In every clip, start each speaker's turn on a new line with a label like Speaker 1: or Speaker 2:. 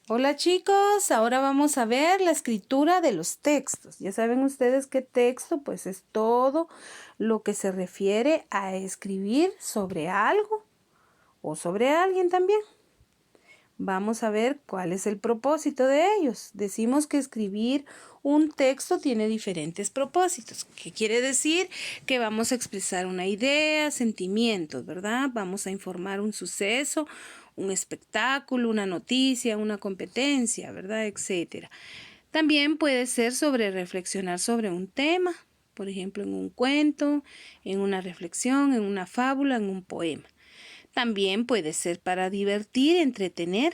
Speaker 1: Hola chicos, ahora vamos a ver la escritura de los textos. Ya saben ustedes que texto pues es todo lo que se refiere a escribir sobre algo o sobre alguien también. Vamos a ver cuál es el propósito de ellos. Decimos que escribir un texto tiene diferentes propósitos. ¿Qué quiere decir? Que vamos a expresar una idea, sentimientos, ¿verdad? Vamos a informar un suceso, un espectáculo, una noticia, una competencia, ¿verdad? Etcétera. También puede ser sobre reflexionar sobre un tema, por ejemplo, en un cuento, en una reflexión, en una fábula, en un poema. También puede ser para divertir, entretener,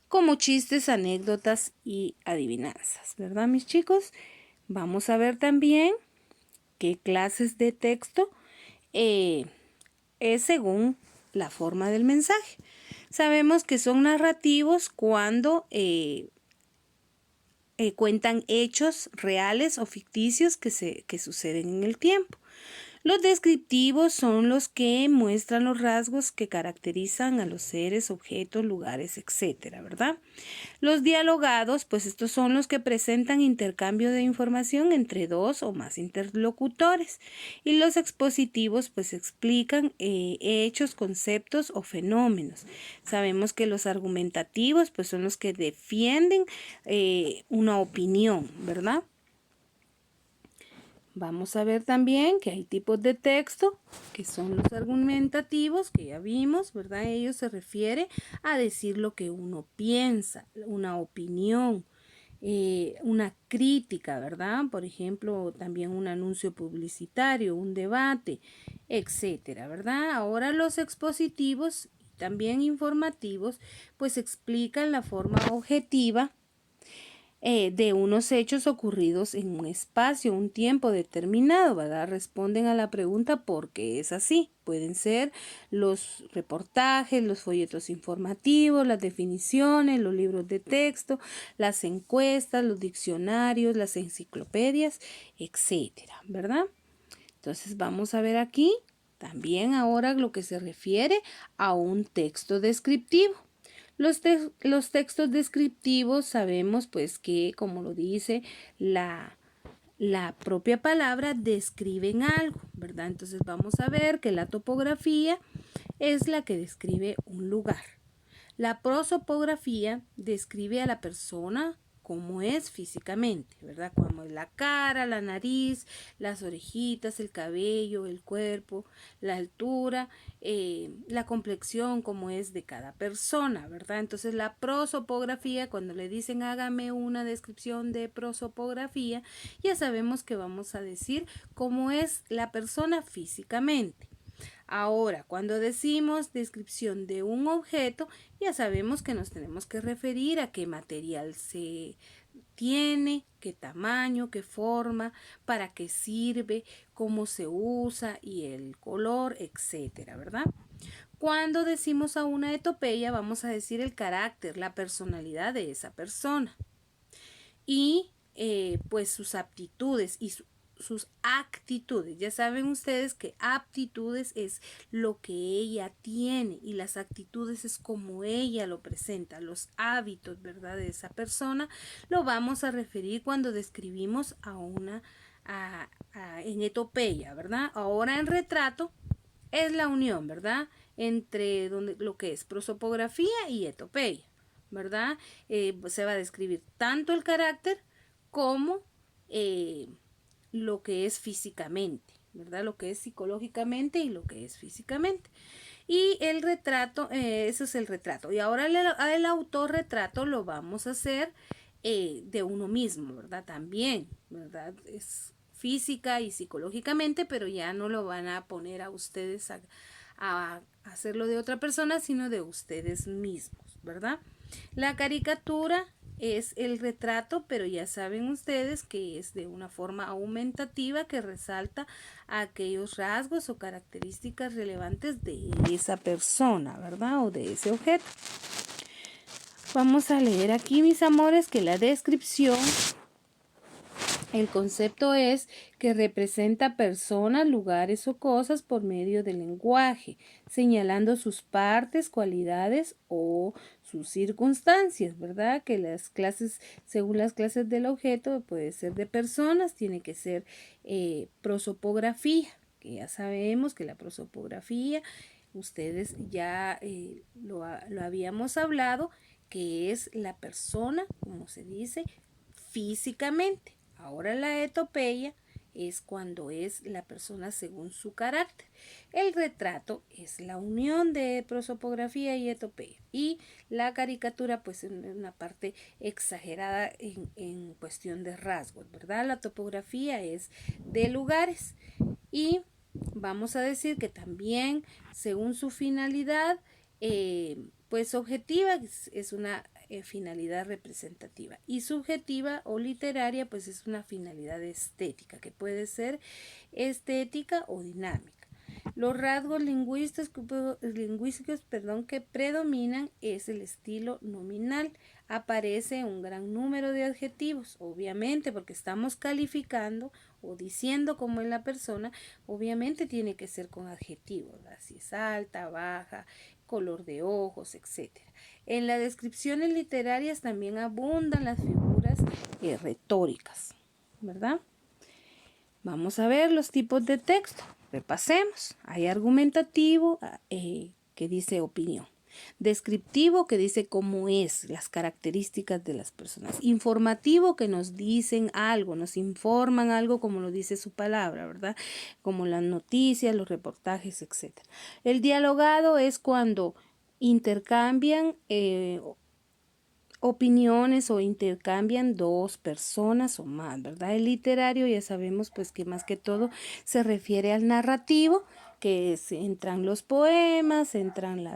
Speaker 1: como chistes, anécdotas y adivinanzas, ¿verdad, mis chicos? Vamos a ver también qué clases de texto es según la forma del mensaje. Sabemos que son narrativos cuando cuentan hechos reales o ficticios que suceden en el tiempo. Los descriptivos son los que muestran los rasgos que caracterizan a los seres, objetos, lugares, etcétera, ¿verdad? Los dialogados, pues estos son los que presentan intercambio de información entre dos o más interlocutores. Y los expositivos, pues explican hechos, conceptos o fenómenos. Sabemos que los argumentativos, pues son los que defienden una opinión, ¿verdad? Vamos a ver también que hay tipos de texto, que son los argumentativos, que ya vimos, ¿verdad? Ellos se refiere a decir lo que uno piensa, una opinión, una crítica, ¿verdad? Por ejemplo, también un anuncio publicitario, un debate, etcétera, ¿verdad? Ahora los expositivos y también informativos, pues explican la forma objetiva de unos hechos ocurridos en un espacio, un tiempo determinado, ¿verdad? Responden a la pregunta ¿por qué es así? Pueden ser los reportajes, los folletos informativos, las definiciones, los libros de texto, las encuestas, los diccionarios, las enciclopedias, etcétera, ¿verdad? Entonces vamos a ver aquí también ahora lo que se refiere a un texto descriptivo. Los textos descriptivos sabemos pues que, como lo dice la propia palabra, describen algo, ¿verdad? Entonces vamos a ver que la topografía es la que describe un lugar. La prosopografía describe a la persona cómo es físicamente, ¿verdad? Como es la cara, la nariz, las orejitas, el cabello, el cuerpo, la altura, la complexión, cómo es de cada persona, ¿verdad? Entonces la prosopografía, cuando le dicen hágame una descripción de prosopografía, ya sabemos que vamos a decir cómo es la persona físicamente. Ahora, cuando decimos descripción de un objeto, ya sabemos que nos tenemos que referir a qué material se tiene, qué tamaño, qué forma, para qué sirve, cómo se usa y el color, etcétera, ¿verdad? Cuando decimos a una etopeya, vamos a decir el carácter, la personalidad de esa persona y pues sus aptitudes y sus actitudes. Ya saben ustedes que aptitudes es lo que ella tiene y las actitudes es como ella lo presenta, los hábitos, ¿verdad? De esa persona lo vamos a referir cuando describimos a una en etopeya, ¿verdad? Ahora en retrato es la unión, ¿verdad? Entre lo que es prosopografía y etopeya, ¿verdad? Se va a describir tanto el carácter como lo que es físicamente, ¿verdad? Lo que es psicológicamente y lo que es físicamente. Y el retrato, eso es el retrato. Y ahora el autorretrato lo vamos a hacer de uno mismo, ¿verdad? También, ¿verdad? Es física y psicológicamente, pero ya no lo van a poner a ustedes a hacerlo de otra persona, sino de ustedes mismos, ¿verdad? La caricatura es el retrato, pero ya saben ustedes que es de una forma aumentativa que resalta aquellos rasgos o características relevantes de esa persona, ¿verdad? O de ese objeto. Vamos a leer aquí, mis amores, que la descripción El concepto es que representa personas, lugares o cosas por medio del lenguaje, señalando sus partes, cualidades o sus circunstancias, ¿verdad? Que las clases, según las clases del objeto, puede ser de personas, tiene que ser prosopografía, que ya sabemos que la prosopografía, ustedes ya lo habíamos hablado, que es la persona, como se dice, físicamente. Ahora la etopeya es cuando es la persona según su carácter. El retrato es la unión de prosopografía y etopeya. Y la caricatura pues es una parte exagerada en cuestión de rasgos, ¿verdad? La topografía es de lugares. Y vamos a decir que también según su finalidad, pues objetiva es una finalidad representativa y subjetiva o literaria pues es una finalidad estética que puede ser estética o dinámica. Los rasgos lingüísticos que predominan es el estilo nominal. Aparece un gran número de adjetivos, obviamente, porque estamos calificando o diciendo cómo es la persona, obviamente tiene que ser con adjetivos, ¿verdad? Si es alta, baja, color de ojos, etc. En las descripciones literarias también abundan las figuras retóricas, ¿verdad? Vamos a ver los tipos de texto. Repasemos. Hay argumentativo que dice opinión. Descriptivo que dice cómo es, las características de las personas. Informativo que nos dicen algo, nos informan algo como lo dice su palabra, ¿verdad? Como las noticias, los reportajes, etc. El dialogado es cuando intercambian opiniones o intercambian dos personas o más, ¿verdad? El literario ya sabemos pues que más que todo se refiere al narrativo, que entran los poemas, entran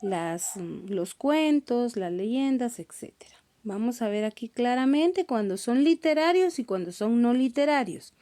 Speaker 1: los cuentos, las leyendas, etcétera. Vamos a ver aquí claramente cuando son literarios y cuando son no literarios.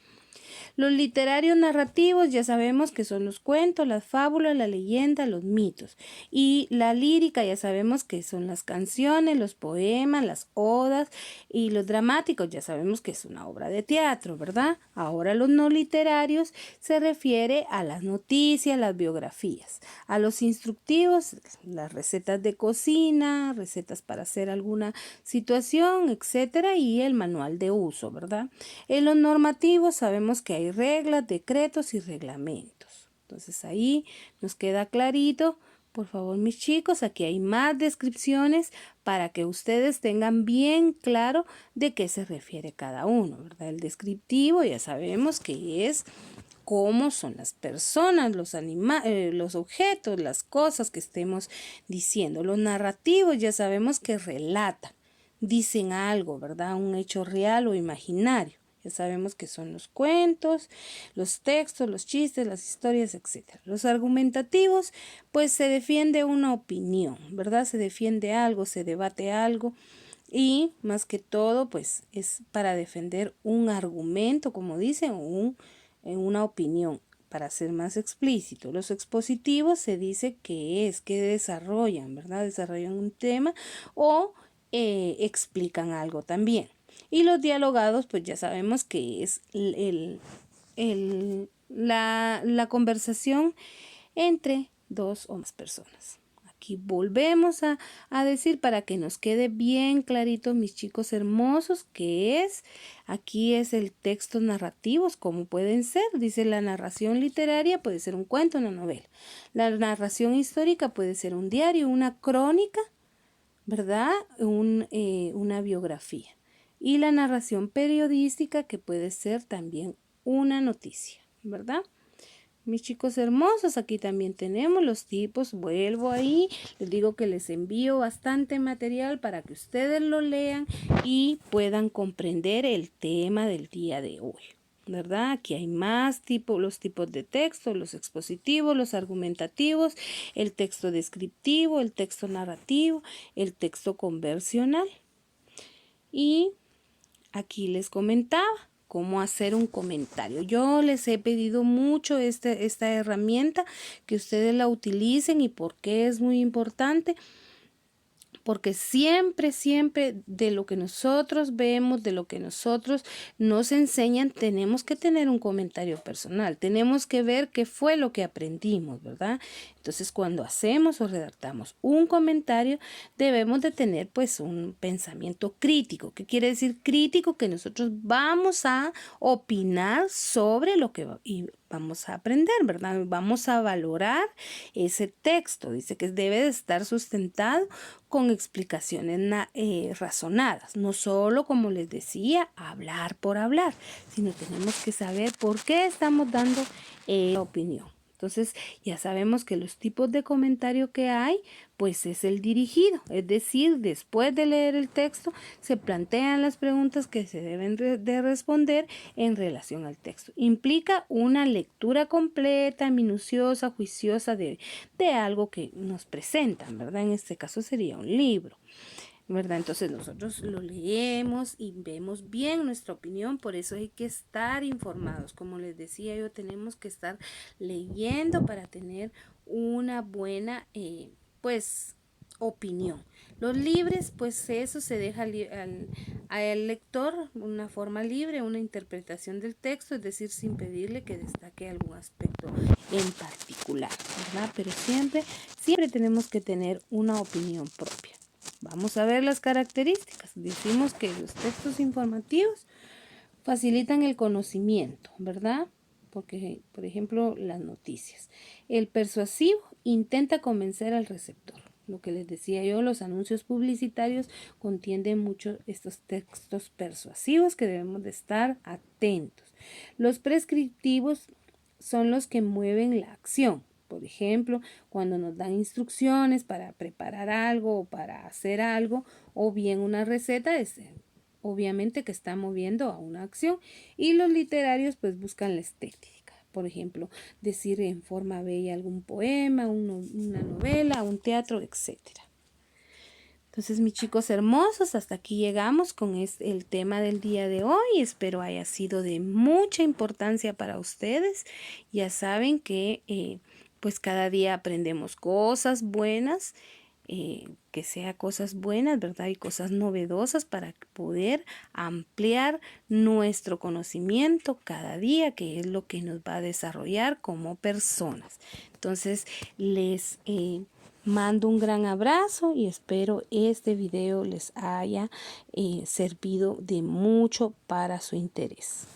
Speaker 1: Los literarios narrativos ya sabemos que son los cuentos, las fábulas, la leyenda, los mitos. Y la lírica ya sabemos que son las canciones, los poemas, las odas, y los dramáticos ya sabemos que es una obra de teatro, ¿verdad? Ahora los no literarios se refiere a las noticias, las biografías, a los instructivos, las recetas de cocina, recetas para hacer alguna situación, etcétera, y el manual de uso, ¿verdad? En los normativos sabemos que hay reglas, decretos y reglamentos. Entonces ahí nos queda clarito. Por favor, mis chicos, aquí hay más descripciones para que ustedes tengan bien claro de qué se refiere cada uno, ¿verdad? El descriptivo ya sabemos que es cómo son las personas, los objetos, las cosas que estemos diciendo. Los narrativos ya sabemos que relatan, dicen algo, ¿verdad? Un hecho real o imaginario. Ya sabemos que son los cuentos, los textos, los chistes, las historias, etc. Los argumentativos, pues se defiende una opinión, ¿verdad? Se defiende algo, se debate algo y más que todo, pues es para defender un argumento, como dicen, una opinión. Para ser más explícito, los expositivos se dice que desarrollan, ¿verdad? Desarrollan un tema o explican algo también. Y los dialogados, pues ya sabemos que es la conversación entre dos o más personas. Aquí volvemos a decir para que nos quede bien clarito, mis chicos hermosos, que aquí es el texto narrativos, como pueden ser. Dice la narración literaria puede ser un cuento, una novela. La narración histórica puede ser un diario, una crónica, ¿verdad? Una biografía. Y la narración periodística que puede ser también una noticia, ¿verdad? Mis chicos hermosos, aquí también tenemos los tipos. Vuelvo ahí, les digo que les envío bastante material para que ustedes lo lean y puedan comprender el tema del día de hoy, ¿verdad? Aquí hay más tipos, los tipos de texto, los expositivos, los argumentativos, el texto descriptivo, el texto narrativo, el texto conversional. Y aquí les comentaba cómo hacer un comentario. Yo les he pedido mucho esta herramienta, que ustedes la utilicen. ¿Y por qué es muy importante? porque siempre, siempre de lo que nosotros vemos, de lo que nosotros nos enseñan, tenemos que tener un comentario personal, tenemos que ver qué fue lo que aprendimos, ¿verdad? Entonces, cuando hacemos o redactamos un comentario, debemos de tener pues un pensamiento crítico. ¿Qué quiere decir crítico? Que nosotros vamos a opinar sobre lo que vamos a aprender, ¿verdad? Vamos a valorar ese texto. Dice que debe de estar sustentado con explicaciones razonadas. No solo, como les decía, hablar por hablar, sino tenemos que saber por qué estamos dando opinión. Entonces ya sabemos que los tipos de comentario que hay, pues es el dirigido, es decir, después de leer el texto se plantean las preguntas que se deben de responder en relación al texto. Implica una lectura completa, minuciosa, juiciosa de algo que nos presentan, ¿verdad? En este caso sería un libro, ¿verdad? Entonces nosotros lo leemos y vemos bien nuestra opinión, por eso hay que estar informados. Como les decía yo, tenemos que estar leyendo para tener una buena, pues, opinión. Los libres, pues eso se deja al lector una forma libre, una interpretación del texto, es decir, sin pedirle que destaque algún aspecto en particular, ¿verdad? Pero siempre tenemos que tener una opinión propia. Vamos a ver las características. Decimos que los textos informativos facilitan el conocimiento, ¿verdad? Porque, por ejemplo, las noticias. El persuasivo intenta convencer al receptor. Lo que les decía yo, los anuncios publicitarios contienen mucho estos textos persuasivos que debemos de estar atentos. Los prescriptivos son los que mueven la acción. Por ejemplo, cuando nos dan instrucciones para preparar algo o para hacer algo, o bien una receta, es obviamente que está moviendo a una acción. Y los literarios pues buscan la estética. Por ejemplo, decir en forma bella algún poema, una novela, un teatro, etcétera. Entonces, mis chicos hermosos, hasta aquí llegamos con el tema del día de hoy. Espero haya sido de mucha importancia para ustedes. Ya saben que pues cada día aprendemos cosas buenas, que sea cosas buenas, ¿verdad? Y cosas novedosas para poder ampliar nuestro conocimiento cada día, que es lo que nos va a desarrollar como personas. Entonces, les mando un gran abrazo y espero este video les haya servido de mucho para su interés.